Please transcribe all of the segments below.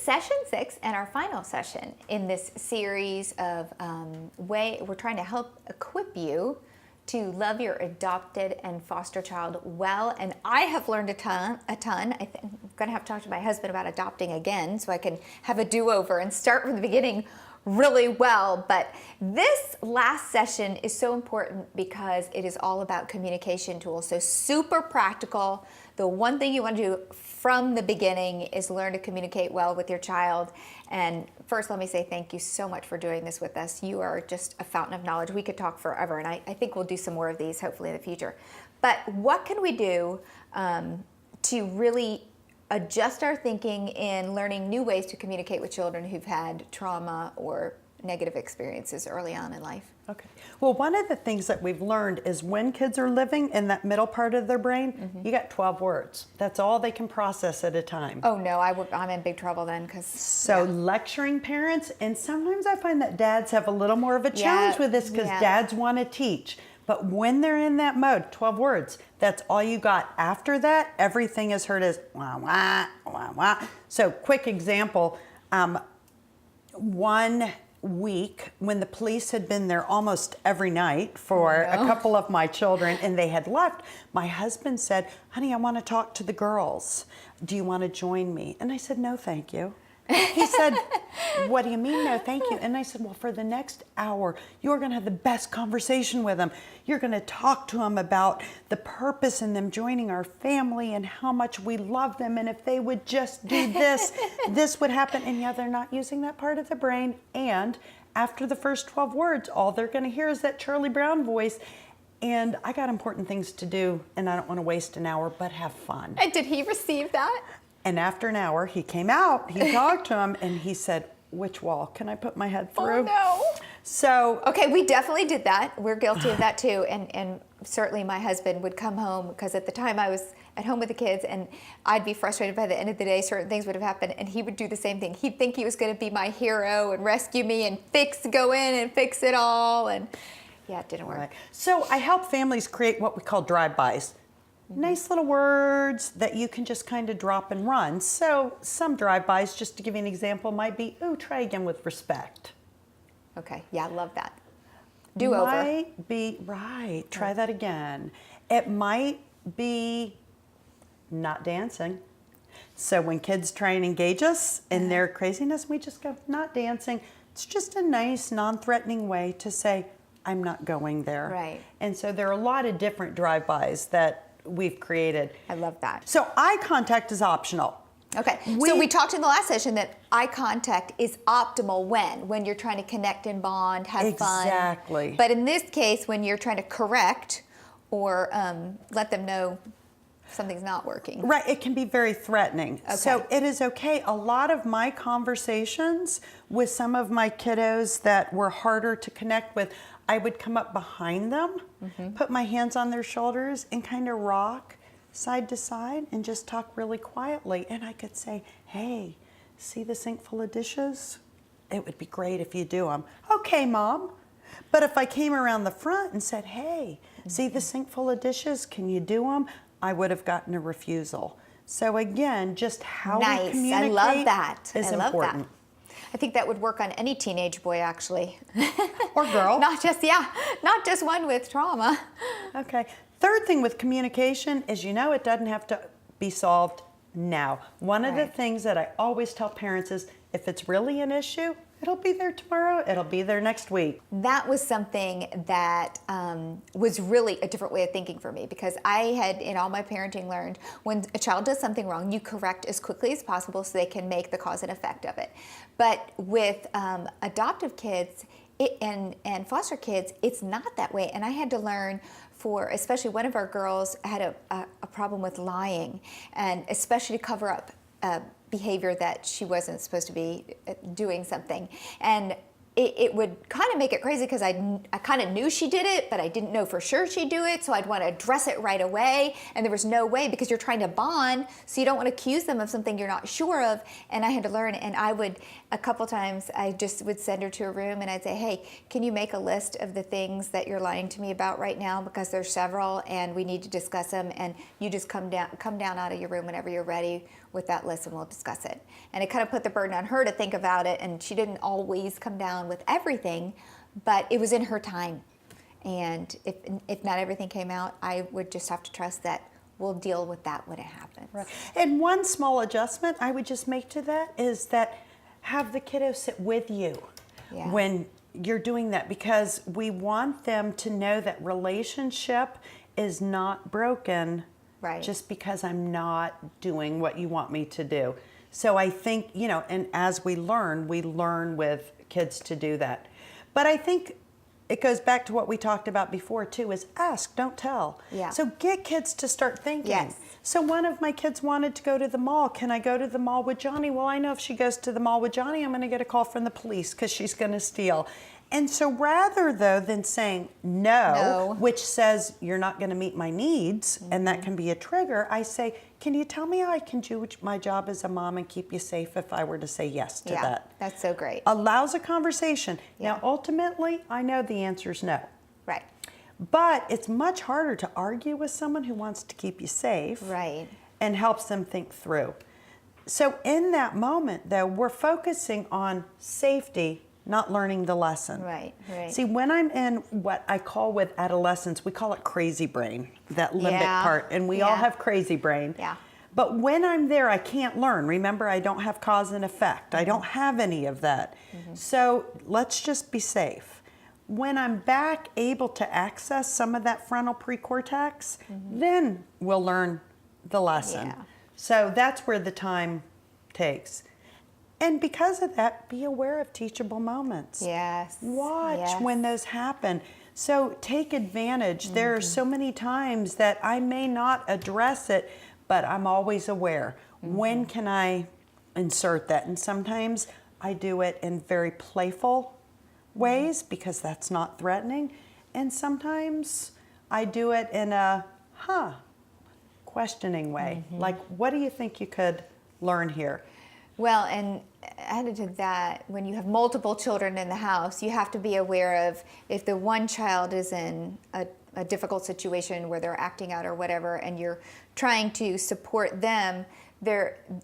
session 6 and our final session in this series of we're trying to help equip you to love your adopted and foster child well. And I have learned a ton. I'm going to have to talk to my husband about adopting again so I can have a do-over and start from the beginning really well. But this last session is so important because it is all about communication tools. So super practical. The one thing you want to do from the beginning is learn to communicate well with your child. And first, let me say thank you so much for doing this with us. You are just a fountain of knowledge. We could talk forever, and I think we'll do some more of these hopefully in the future. But what can we do to really adjust our thinking in learning new ways to communicate with children who've had trauma or negative experiences early on in life? Okay. Well, one of the things that we've learned is when kids are living in that middle part of their brain, you got 12 words. That's all they can process at a time. Oh no, I'm in big trouble then because... So lecturing parents, and sometimes I find that dads have a little more of a challenge with this because dads want to teach. But when they're in that mode, 12 words, that's all you got. After that, everything is heard as wah, wah, wah, wah. So quick example, one week when the police had been there almost every night for a couple of my children and they had left, my husband said, honey, I want to talk to the girls. Do you want to join me? And I said, no, thank you. He said, what do you mean, no, thank you? And I said, well, for the next hour, you're going to have the best conversation with them. You're going to talk to them about the purpose in them joining our family and how much we love them. And if they would just do this, this would happen. And yeah, they're not using that part of the brain. And after the first 12 words, all they're going to hear is that Charlie Brown voice. And I got important things to do, and I don't want to waste an hour, but have fun. And did he receive that? And after an hour, he came out, he talked to him, and he said, which wall can I put my head through? Oh, no. So. Okay, we definitely did that. We're guilty of that too. And certainly my husband would come home, because at the time I was at home with the kids, and I'd be frustrated by the end of the day. Certain things would have happened, and he would do the same thing. He'd think he was going to be my hero and rescue me and go in and fix it all. And yeah, it didn't work. Right. So I help families create what we call DriveBys. Nice little words that you can just kind of drop and run. So some drive-bys, just to give you an example, might be, ooh, try again with respect. Okay, yeah, I love that. Do-over. Might be, right, try that again. It might be not dancing. So when kids try and engage us in their craziness, we just go, not dancing. It's just a nice, non-threatening way to say, I'm not going there. Right. And so there are a lot of different drive-bys that we've created. I love that. So eye contact is optional. Okay, so we talked in the last session that eye contact is optimal when you're trying to connect and bond, have fun. Exactly. But in this case, when you're trying to correct or let them know something's not working. Right, it can be very threatening. Okay. So it is okay. A lot of my conversations with some of my kiddos that were harder to connect with, I would come up behind them, put my hands on their shoulders and kind of rock side to side and just talk really quietly. And I could say, hey, see the sink full of dishes? It would be great if you do them. Okay, Mom. But if I came around the front and said, hey, see the sink full of dishes? Can you do them? I would have gotten a refusal. So again, just how we communicate I love that. is important. That. I think that would work on any teenage boy, actually. Or girl. not just one with trauma. Okay. Third thing with communication is, it doesn't have to be solved now. One of the things that I always tell parents is, if it's really an issue, it'll be there tomorrow, it'll be there next week. That was something that was really a different way of thinking for me, because I had, in all my parenting, learned when a child does something wrong, you correct as quickly as possible so they can make the cause and effect of it. But with adoptive kids and foster kids, it's not that way. And I had to learn especially one of our girls had a problem with lying, and especially to cover up behavior that she wasn't supposed to be doing something. And it would kind of make it crazy because I kind of knew she did it, but I didn't know for sure she'd do it, so I'd want to address it right away, and there was no way because you're trying to bond, so you don't want to accuse them of something you're not sure of. And I had to learn, and I would, a couple times, I just would send her to a room and I'd say, hey, can you make a list of the things that you're lying to me about right now, because there's several and we need to discuss them, and you just come down out of your room whenever you're ready. with that list and we'll discuss it. And it kind of put the burden on her to think about it, and she didn't always come down with everything, but it was in her time. And if not everything came out, I would just have to trust that we'll deal with that when it happens. Right. And one small adjustment I would just make to that is that have the kiddo sit with you when you're doing that, because we want them to know that relationship is not broken just because I'm not doing what you want me to do. So I think, and as we learn with kids to do that. But I think it goes back to what we talked about before too, is ask, don't tell. Yeah. So get kids to start thinking. Yes. So one of my kids wanted to go to the mall. Can I go to the mall with Johnny? Well, I know if she goes to the mall with Johnny, I'm going to get a call from the police because she's going to steal. And so rather though than saying no, which says you're not going to meet my needs, and that can be a trigger, I say, can you tell me how I can do my job as a mom and keep you safe if I were to say yes to that? That's so great. Allows a conversation. Now, ultimately, I know the answer is no. Right. But it's much harder to argue with someone who wants to keep you safe and helps them think through. So in that moment, though, we're focusing on safety, not learning the lesson. Right. See, when I'm in what I call with adolescence, we call it crazy brain, that limbic part, and we all have crazy brain. But when I'm there, I can't learn. Remember, I don't have cause and effect. I don't have any of that. So let's just be safe. When I'm back able to access some of that frontal precortex, then we'll learn the lesson. So that's where the time takes. And because of that, be aware of teachable moments. Watch when those happen. So take advantage. There are so many times that I may not address it, but I'm always aware. When can I insert that? And sometimes I do it in very playful ways because that's not threatening. And sometimes I do it in a questioning way. Like, what do you think you could learn here? Well, and added to that, when you have multiple children in the house, you have to be aware of if the one child is in a difficult situation where they're acting out or whatever, and you're trying to support them,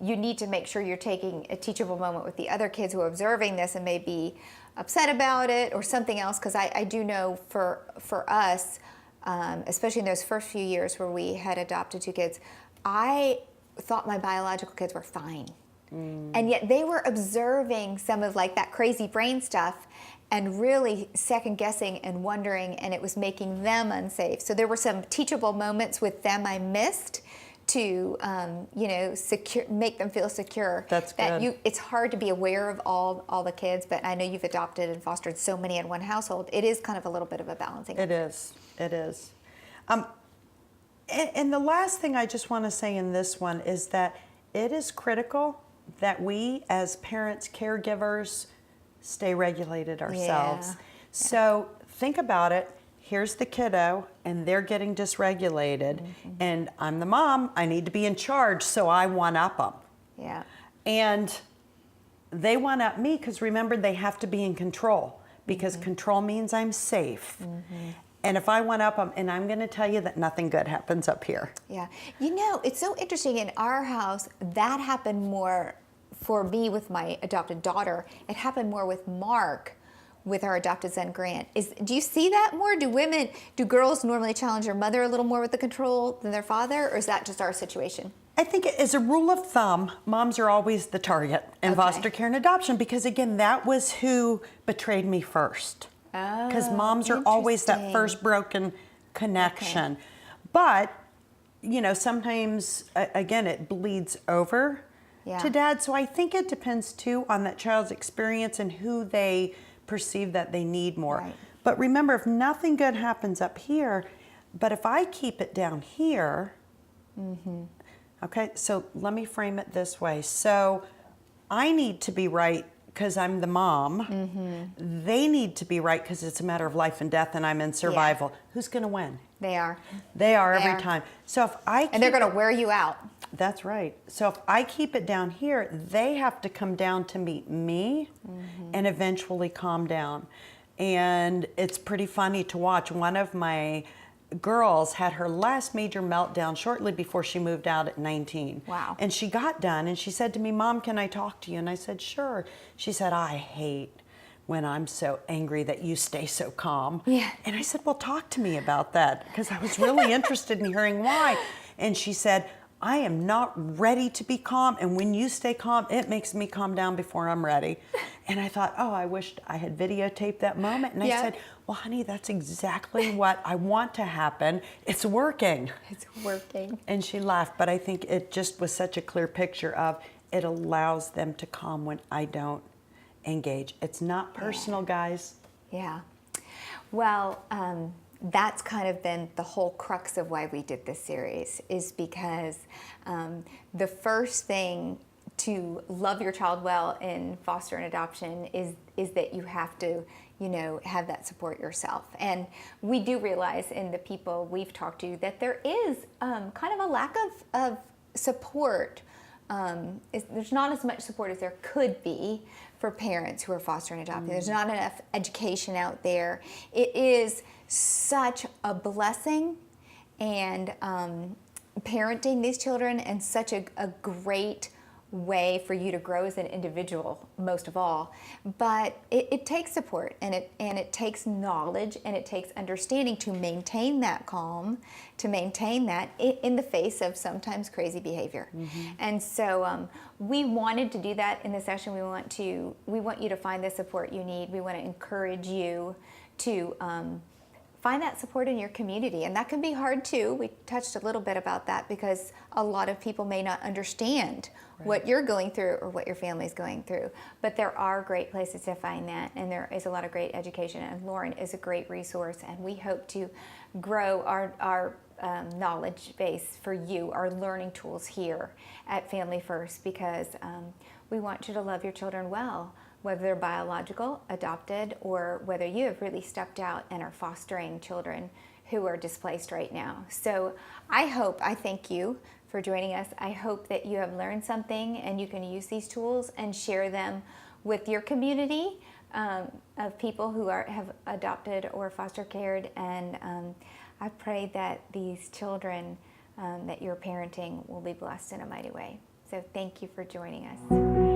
you need to make sure you're taking a teachable moment with the other kids who are observing this and may be upset about it or something else. Because I do know for us, especially in those first few years where we had adopted 2 kids, I thought my biological kids were fine. And yet they were observing some of like that crazy brain stuff and really second guessing and wondering, and it was making them unsafe. So there were some teachable moments with them I missed to, make them feel secure. That's good. It's hard to be aware of all the kids, but I know you've adopted and fostered so many in one household. It is kind of a little bit of a balancing act. It is. And the last thing I just want to say in this one is that it is critical that we as parents, caregivers, stay regulated ourselves. So think about it. Here's the kiddo and they're getting dysregulated, and I'm the mom. I need to be in charge, so I one-up them. And they one-up me because remember, they have to be in control because control means I'm safe. And if I one-up them, and I'm going to tell you that nothing good happens up here. It's so interesting. In our house, that happened more for me with my adopted daughter. It happened more with Mark, with our adopted son Grant. Do you see that more? Do girls normally challenge their mother a little more with the control than their father, or is that just our situation? I think as a rule of thumb, moms are always the target in foster care and adoption because, again, that was who betrayed me first. Because moms are always that first broken connection. But, sometimes, again, it bleeds over to dad. So I think it depends, too, on that child's experience and who they perceive that they need more. But remember, if nothing good happens up here, but if I keep it down here, okay, so let me frame it this way. So I need to be right because I'm the mom. They need to be right because it's a matter of life and death and I'm in survival. Who's going to win? They are. They are every time. So if and they're going to wear you out. That's right. So if I keep it down here, they have to come down to meet me and eventually calm down. And it's pretty funny to watch. One of my girls had her last major meltdown shortly before she moved out at 19. Wow. And she got done and she said to me, Mom, can I talk to you? And I said, sure. She said, I hate when I'm so angry that you stay so calm. Yeah. And I said, well, talk to me about that, because I was really interested in hearing why. And she said, I am not ready to be calm, and when you stay calm, it makes me calm down before I'm ready. And I thought, oh, I wished I had videotaped that moment. And I said, well, honey, that's exactly what I want to happen. It's working. It's working. And she laughed, but I think it just was such a clear picture of it allows them to calm when I don't engage. It's not personal, guys. Yeah. Well, that's kind of been the whole crux of why we did this series, is because the first thing to love your child well in foster and adoption is that you have to, have that support yourself. And we do realize in the people we've talked to that there is kind of a lack of support. There's not as much support as there could be for parents who are foster and adopting. There's not enough education out there. It is such a blessing and parenting these children, and such a great way for you to grow as an individual, most of all. But it takes support, and it takes knowledge, and it takes understanding to maintain that calm, to maintain that in the face of sometimes crazy behavior. And so we wanted to do that in the session. We want you to find the support you need. We want to encourage you to find that support in your community. And that can be hard too. We touched a little bit about that, because a lot of people may not understand what you're going through or what your family's going through. But there are great places to find that, and there is a lot of great education. And Lauren is a great resource, and we hope to grow our knowledge base for you, our learning tools here at Family First, because we want you to love your children well, whether they're biological, adopted, or whether you have really stepped out and are fostering children who are displaced right now. So I thank you for joining us. I hope that you have learned something and you can use these tools and share them with your community of people who have adopted or foster cared. And I pray that these children that you're parenting will be blessed in a mighty way. So thank you for joining us.